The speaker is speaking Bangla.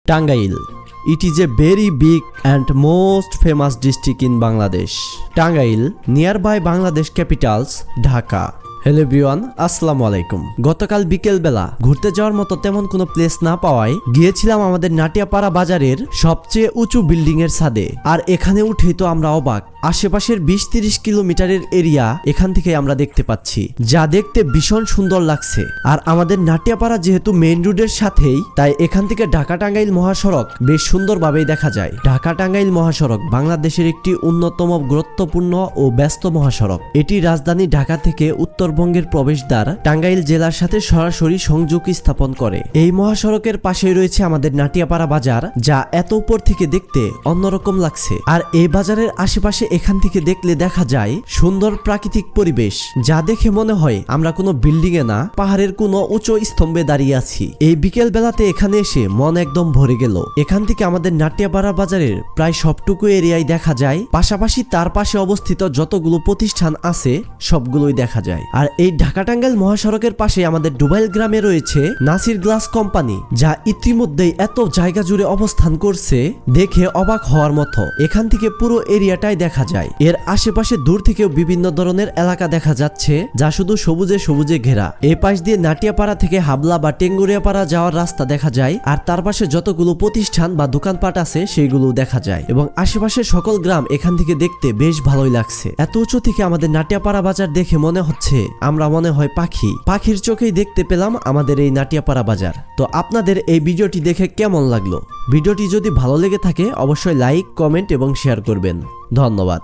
Tangail. It is a very big and most famous district in Bangladesh. Tangail, nearby Bangladesh capitals, Dhaka. Hello everyone, আসসালামু আলাইকুম। গতকাল বিকেল বেলা ঘুরতে যাওয়ার মতো তেমন কোনো প্লেস না পাওয়ায় গিয়েছিলাম আমাদের নাটিয়াপাড়া বাজারের সবচেয়ে উঁচু বিল্ডিং এর ছাদে। আর এখানে উঠেই তো আমরা অবাক, আশেপাশের 20-30 কিলোমিটারের এরিয়া এখান থেকে আমরা দেখতে পাচ্ছি, যা দেখতে ভীষণ সুন্দর লাগছে। আর আমাদের নাটিয়াপাড়া যেহেতু মেইন রোডের সাথেই, তাই এখান থেকে ঢাকা টাঙ্গাইল মহাসড়ক বেশ সুন্দরভাবেই দেখা যায়। ঢাকা টাঙ্গাইল মহাসড়ক বাংলাদেশের একটি অন্যতম গুরুত্বপূর্ণ ও ব্যস্ত মহাসড়ক। এটি রাজধানী ঢাকা থেকে উত্তরবঙ্গের প্রবেশদ্বার টাঙ্গাইল জেলার সাথে সরাসরি সংযোগ স্থাপন করে। এই মহাসড়কের পাশেই রয়েছে আমাদের নাটিয়াপাড়া বাজার, যা এত উপর থেকে দেখতে অন্যরকম লাগছে। আর এই বাজারের আশেপাশে এখান থেকে দেখলে দেখা যায় সুন্দর প্রাকৃতিক পরিবেশ, যা দেখে মনে হয় আমরা কোনো বিল্ডিং এ না, পাহাড়ের কোনো উঁচু স্তম্ভে দাঁড়িয়ে আছি। এই বিকেল বেলাতে এখানে এসে মন একদম ভরে গেল। এখান থেকে আমাদের নাটিয়াপাড়া বাজারের প্রায় সবটুকু এরিয়ায় দেখা যায়, পাশাপাশি তার পাশে অবস্থিত যতগুলো প্রতিষ্ঠান আছে সবগুলোই দেখা যায়। আর এই ঢাকা টাঙ্গাইল মহাসড়কের পাশে আমাদের ডুবাইল গ্রামে রয়েছে নাসির গ্লাস কোম্পানি, যা ইতিমধ্যেই এত জায়গা জুড়ে অবস্থান করছে দেখে অবাক হওয়ার মতো। এখান থেকে পুরো এরিয়াটাই দেখা যায়। এর আশেপাশে দূর থেকেও বিভিন্ন ধরনের এলাকা দেখা যাচ্ছে, যা শুধু সবুজে সবুজে ঘেরা। এই পাশ দিয়ে নাটিয়াপাড়া থেকে হাবলা বা টেঙ্গুরিয়াপাড়া যাওয়ার রাস্তা দেখা যায়। আর তার পাশে যতগুলো প্রতিষ্ঠান বা দোকানপাট আছে সেইগুলো দেখা যায়। এবং আশেপাশের সকল গ্রাম এখান থেকে দেখতে বেশ ভালোই লাগছে। এত উঁচু থেকে আমাদের নাটিয়াপাড়া বাজার দেখে মনে হচ্ছে আমরা মনে হয় পাখির চোখেই দেখতে পেলাম আমাদের এই নাটিয়াপাড়া বাজার। তো আপনাদের এই ভিডিওটি দেখে কেমন লাগলো? ভিডিওটি যদি ভালো লেগে থাকে অবশ্যই লাইক, কমেন্ট এবং শেয়ার করবেন। ধন্যবাদ।